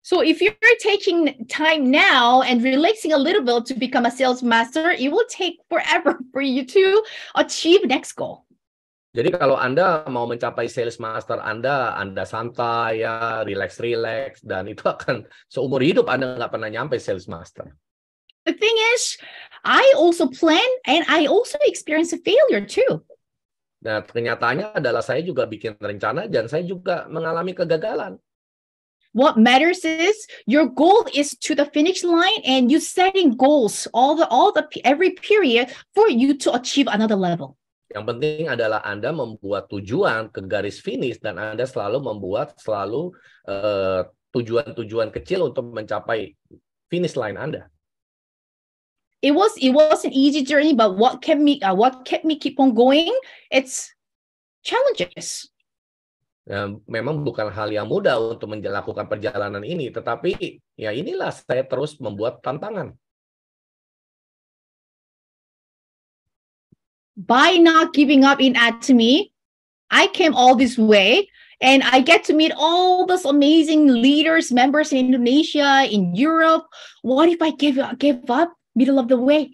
So if you're taking time now and relaxing a little bit to become a sales master, it will take forever for you to achieve next goal. Jadi kalau Anda mau mencapai sales master Anda santai ya, relax, dan itu akan seumur hidup Anda nggak pernah nyampe sales master. The thing is, I also plan and I also experience a failure too. Nah, kenyataannya adalah saya juga bikin rencana dan saya juga mengalami kegagalan. What matters is your goal is to the finish line and you setting goals every period for you to achieve another level. Yang penting adalah Anda membuat tujuan ke garis finish dan Anda selalu membuat tujuan-tujuan kecil untuk mencapai finish line Anda. It was an easy journey, but what kept me keep on going? It's challenges. Ya, memang bukan hal yang mudah untuk melakukan perjalanan ini, tetapi ya inilah saya terus membuat tantangan. By not giving up in Atomy, I came all this way and I get to meet all those amazing leaders, members in Indonesia, in Europe. What if I give up middle of the way?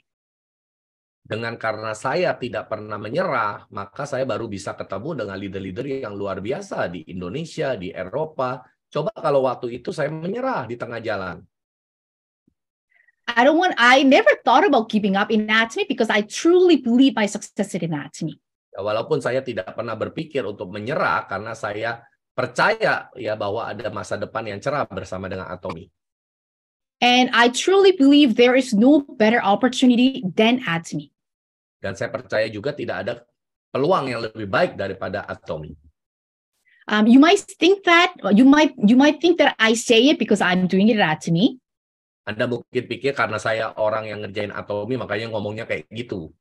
Karena saya tidak pernah menyerah, maka saya baru bisa ketemu dengan leader-leader yang luar biasa di Indonesia, di Eropa. Coba kalau waktu itu saya menyerah di tengah jalan. I never thought about giving up in Atomy because I truly believe my success in Atomy. Ya, walaupun saya tidak pernah berpikir untuk menyerah karena saya percaya ya bahwa ada masa depan yang cerah bersama dengan Atomy. And I truly believe there is no better opportunity than Atomy. Dan saya percaya juga tidak ada peluang yang lebih baik daripada Atomy. You might think that I say it because I'm doing it at Atomy. Anda mungkin pikir karena saya orang yang ngerjain Atomy makanya ngomongnya kayak gitu.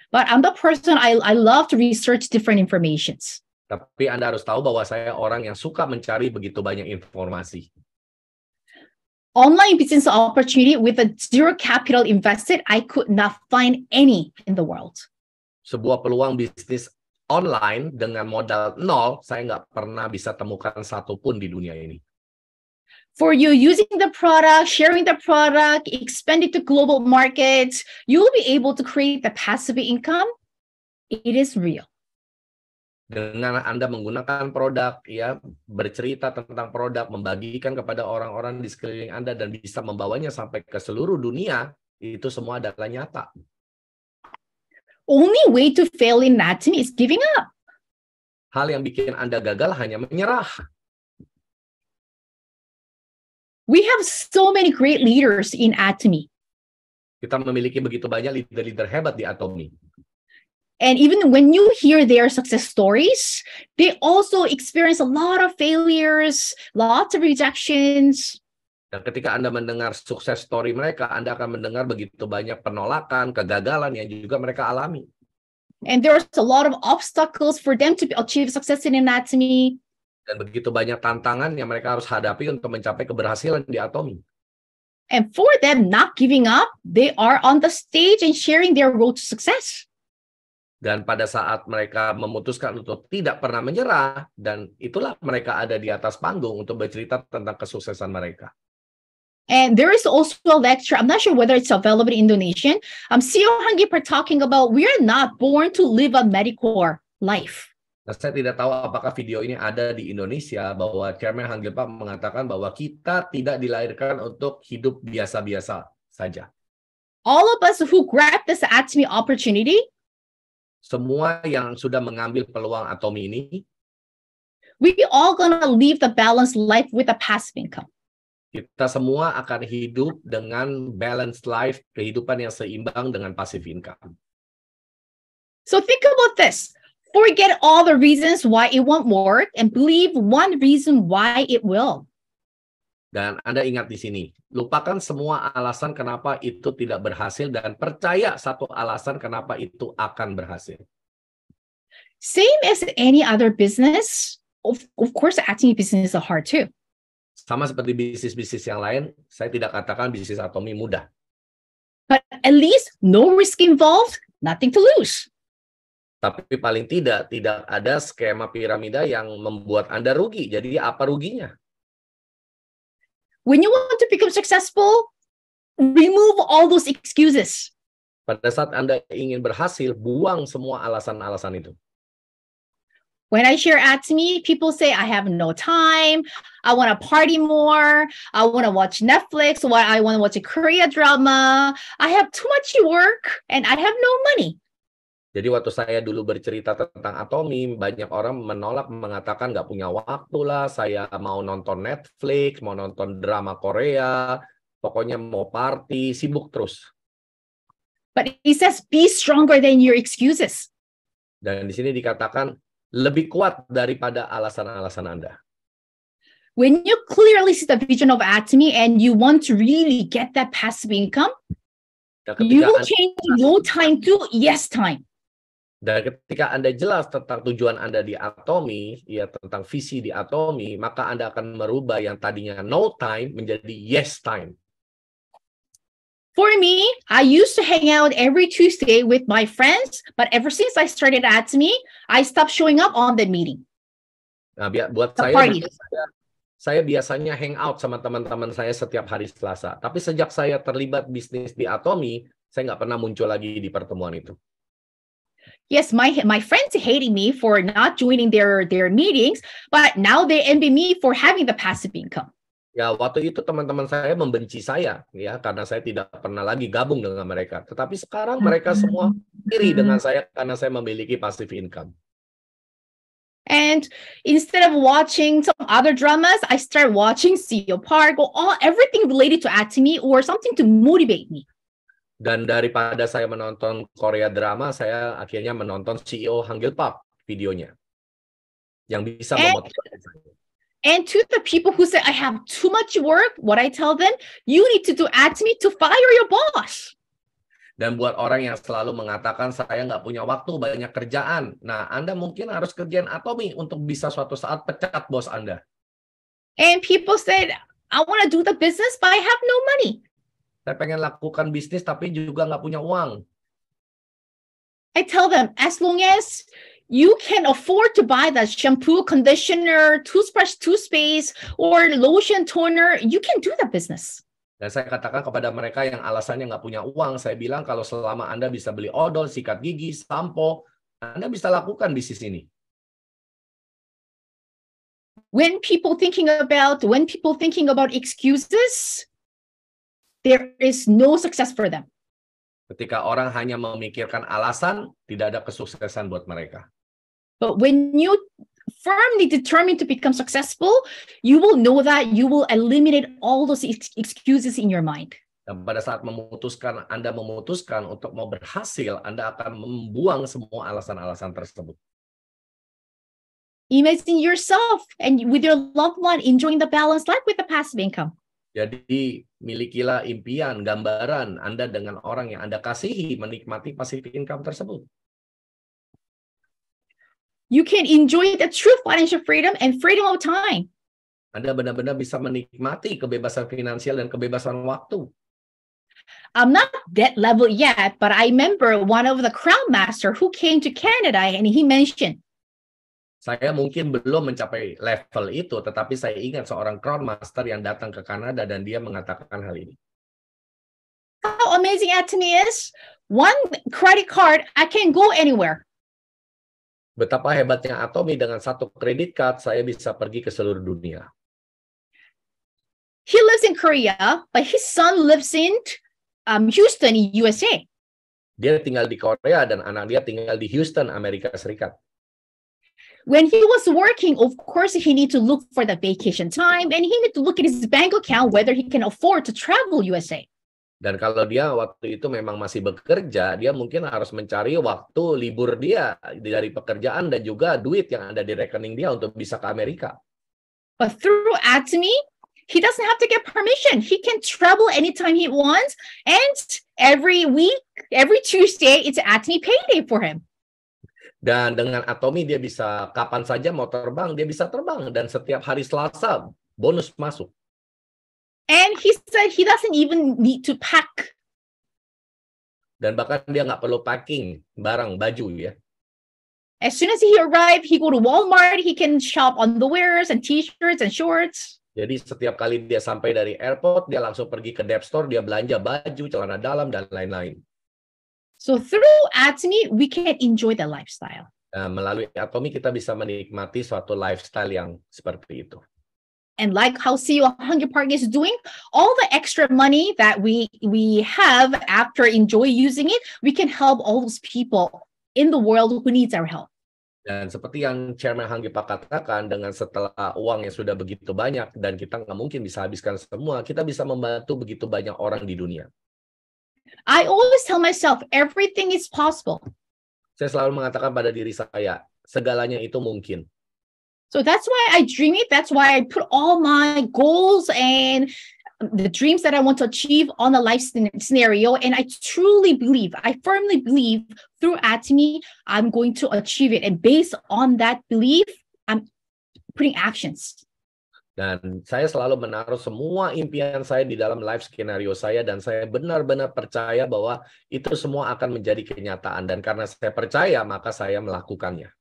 But I'm the person I love to research different informations. Tapi Anda harus tahu bahwa saya orang yang suka mencari begitu banyak informasi. Online business opportunity with a zero capital invested, I could not find any in the world. Sebuah peluang bisnis online dengan modal nol, saya nggak pernah bisa temukan satu pun di dunia ini. For you using the product, sharing the product, expand it to global markets, you'll be able to create the passive income. It is real. Dengan Anda menggunakan produk, ya, bercerita tentang produk, membagikan kepada orang-orang di sekeliling Anda dan bisa membawanya sampai ke seluruh dunia, itu semua adalah nyata. Only way to fail in Atomy is giving up. Hal yang bikin Anda gagal hanya menyerah. We have so many great leaders in Atomy. Kita memiliki begitu banyak leader-leader hebat di Atomy. And even when you hear their success stories, they also experience a lot of failures, lots of rejections. Dan ketika Anda mendengar sukses story mereka, Anda akan mendengar begitu banyak penolakan, kegagalan yang juga mereka alami. And there's a lot of obstacles for them to achieve success in Atomy. Dan begitu banyak tantangan yang mereka harus hadapi untuk mencapai keberhasilan di Atomy. And for them not giving up, they are on the stage and sharing their road to success. Dan pada saat mereka memutuskan untuk tidak pernah menyerah, dan itulah mereka ada di atas panggung untuk bercerita tentang kesuksesan mereka. And there is also a lecture, I'm not sure whether it's available in Indonesian. CEO Hanggip are talking about we are not born to live a mediocre life. Nah, saya tidak tahu apakah video ini ada di Indonesia, bahwa Chairman Hanggip mengatakan bahwa kita tidak dilahirkan untuk hidup biasa-biasa saja. All of us who grab this Atomy opportunity, semua yang sudah mengambil peluang Atomy ini, we all gonna live the balanced life with a passive income. Kita semua akan hidup dengan balanced life, kehidupan yang seimbang dengan passive income. So think about this. Forget all the reasons why it won't work and believe one reason why it will. Dan Anda ingat di sini, lupakan semua alasan kenapa itu tidak berhasil dan percaya satu alasan kenapa itu akan berhasil. Same as any other business, of course, Atomy business is hard too. Sama seperti bisnis-bisnis yang lain, saya tidak katakan bisnis Atomy mudah. But at least no risk involved, nothing to lose. Tapi paling tidak ada skema piramida yang membuat Anda rugi. Jadi apa ruginya? When you want to become successful, remove all those excuses. Pada saat Anda ingin berhasil, buang semua alasan-alasan itu. When I share Atomy, people say, I have no time. I want to party more. I want to watch Netflix. I want to watch a Korea drama. I have too much work and I have no money. Jadi waktu saya dulu bercerita tentang Atomy, banyak orang menolak, mengatakan nggak punya waktu lah, saya mau nonton Netflix, mau nonton drama Korea, pokoknya mau party, sibuk terus. But it says, be stronger than your excuses. Dan di sini dikatakan, lebih kuat daripada alasan-alasan Anda. When you clearly see the vision of Atomy and you want to really get that passive income, you will change no time to yes time. Dan ketika Anda jelas tentang tujuan Anda di Atomy, ya tentang visi di Atomy, maka Anda akan merubah yang tadinya no time menjadi yes time. For me, I used to hang out every Tuesday with my friends, but ever since I started Atomy, I stopped showing up on the meeting. Nah, buat saya biasanya hang out sama teman-teman saya setiap hari Selasa. Tapi sejak saya terlibat bisnis di Atomy, saya nggak pernah muncul lagi di pertemuan itu. Yes, my friends hating me for not joining their meetings, but now they envy me for having the passive income. Ya, waktu itu teman-teman saya membenci saya, ya, karena saya tidak pernah lagi gabung dengan mereka. Tetapi sekarang mereka semua iri dengan saya karena saya memiliki passive income. And instead of watching some other dramas, I start watching CEO Park or everything related to Atomy or something to motivate me. Dan daripada saya menonton Korea drama, saya akhirnya menonton CEO Hanggilpap videonya yang bisa memotivasi saya. And to the people who say I have too much work, what I tell them, you need to do Atomy to fire your boss. Dan buat orang yang selalu mengatakan saya nggak punya waktu, banyak kerjaan. Nah, Anda mungkin harus kerjain Atomy untuk bisa suatu saat pecat bos Anda. And people said, I want to do the business, but I have no money. Saya pengen lakukan bisnis tapi juga nggak punya uang. I tell them, as long as you can afford to buy the shampoo, conditioner, toothbrush, toothpaste, or lotion, toner, you can do the business. Dan saya katakan kepada mereka yang alasannya nggak punya uang, saya bilang kalau selama Anda bisa beli odol, sikat gigi, sampo, Anda bisa lakukan bisnis ini. When people thinking about excuses, there is no success for them. Ketika orang hanya memikirkan alasan, tidak ada kesuksesan buat mereka. But when you firmly determined to become successful, you will know that you will eliminate all those excuses in your mind. Dan pada saat Anda memutuskan untuk mau berhasil, Anda akan membuang semua alasan-alasan tersebut. Imagine yourself and with your loved one enjoying the balanced life with the passive income. Jadi milikilah impian, gambaran Anda dengan orang yang Anda kasihi menikmati passive income tersebut. You can enjoy the true financial freedom and freedom of time. Anda benar-benar bisa menikmati kebebasan finansial dan kebebasan waktu. I'm not that level yet, but I remember one of the Crown Master who came to Canada and he mentioned, Saya mungkin belum mencapai level itu, tetapi saya ingat seorang Crown Master yang datang ke Kanada dan dia mengatakan hal ini. how amazing Atomy is. One credit card, I can go anywhere. Betapa hebatnya Atomy, dengan satu kredit card saya bisa pergi ke seluruh dunia. He lives in Korea, but his son lives in Houston, USA. Dia tinggal di Korea dan anak dia tinggal di Houston, Amerika Serikat. When he was working, of course, he need to look for the vacation time and he need to look at his bank account whether he can afford to travel USA. Dan kalau dia waktu itu memang masih bekerja, dia mungkin harus mencari waktu libur dia dari pekerjaan dan juga duit yang ada di rekening dia untuk bisa ke Amerika. But through Atomy, he doesn't have to get permission. He can travel anytime he wants. And every week, every Tuesday, it's Atomy payday for him. Dan dengan Atomy dia bisa kapan saja mau terbang, dia bisa terbang. Dan setiap hari Selasa, bonus masuk. And he said he doesn't even need to pack. Dan bahkan dia nggak perlu packing barang, baju ya. As soon as he arrived, he go to Walmart, he can shop underwears and t-shirts and shorts. Jadi setiap kali dia sampai dari airport, dia langsung pergi ke Dep Store, dia belanja baju, celana dalam, dan lain-lain. So through Atomy, we can enjoy the lifestyle. Nah, melalui Atomy kita bisa menikmati suatu lifestyle yang seperti itu. And like how CEO Hungry Park is doing, all the extra money that we have after enjoy using it, we can help all those people in the world who needs our help. Dan seperti yang Chairman Hungry Park katakan, dengan setelah uang yang sudah begitu banyak dan kita nggak mungkin bisa habiskan semua, kita bisa membantu begitu banyak orang di dunia. I always tell myself, everything is possible. Saya selalu mengatakan pada diri saya, segalanya itu mungkin. So that's why I dream it. That's why I put all my goals and the dreams that I want to achieve on a life scenario. And I truly believe, I firmly believe through Atomy, I'm going to achieve it. And based on that belief, I'm putting actions. Dan saya selalu menaruh semua impian saya di dalam life skenario saya, dan saya benar-benar percaya bahwa itu semua akan menjadi kenyataan. Dan karena saya percaya, maka saya melakukannya.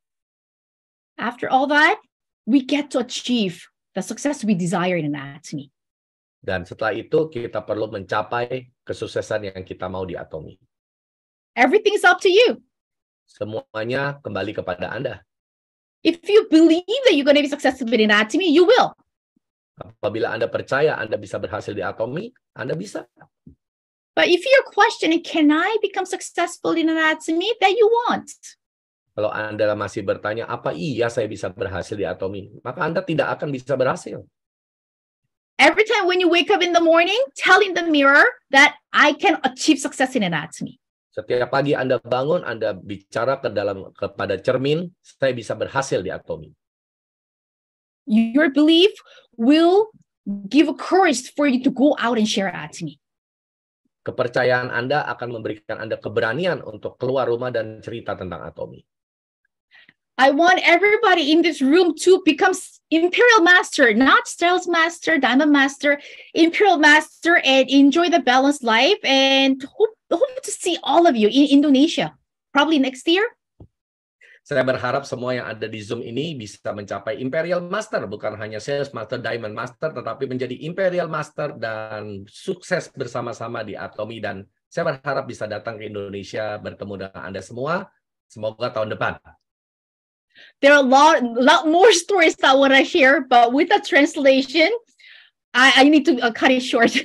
After all that, we get to achieve the success we desire in Atomy. Dan setelah itu, kita perlu mencapai kesuksesan yang kita mau di Atomy. Everything is up to you. Semuanya kembali kepada Anda. If you believe that you're going to be successful in Atomy, you will. Apabila Anda percaya Anda bisa berhasil di Atomy, Anda bisa. But if you're questioning, can I become successful in Atomy, that you want? Kalau Anda masih bertanya, apa iya saya bisa berhasil di Atomy? Maka Anda tidak akan bisa berhasil. Every time when you wake up in the morning, tell in the mirror that I can achieve success in Atomy. Setiap pagi Anda bangun, Anda bicara kepada cermin, saya bisa berhasil di Atomy. Your belief will give a courage for you to go out and share Atomy. Kepercayaan Anda akan memberikan Anda keberanian untuk keluar rumah dan cerita tentang Atomy. I want everybody in this room to become Imperial Master, not Sales Master, Diamond Master, Imperial Master, and enjoy the balanced life. And hope to see all of you in Indonesia, probably next year. Saya berharap semua yang ada di Zoom ini bisa mencapai Imperial Master, bukan hanya Sales Master, Diamond Master, tetapi menjadi Imperial Master dan sukses bersama-sama di Atomy. Dan saya berharap bisa datang ke Indonesia bertemu dengan Anda semua. Semoga tahun depan. There are a lot more stories that I want to share, but with the translation, I need to cut it short.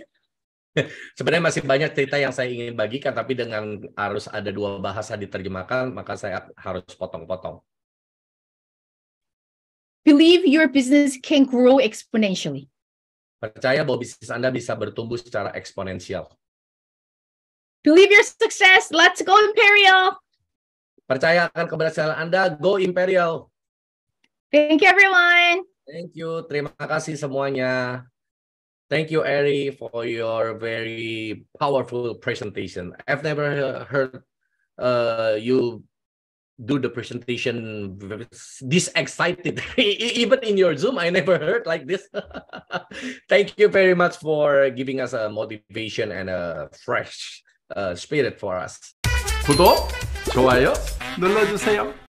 Sebenarnya masih banyak cerita yang saya ingin bagikan, tapi dengan harus ada 2 bahasa diterjemahkan, maka saya harus potong-potong. believe your business can grow exponentially. Percaya bahwa bisnis Anda bisa bertumbuh secara eksponensial. Believe your success. Let's go Imperial. Percaya akan keberhasilan Anda, go Imperial. Thank you, everyone. Thank you. Terima kasih semuanya. Thank you, Eri, for your very powerful presentation. I've never heard you do the presentation this excited. Even in your Zoom, I never heard like this. Thank you very much for giving us a motivation and a fresh spirit for us. 구독, 좋아요 눌러주세요.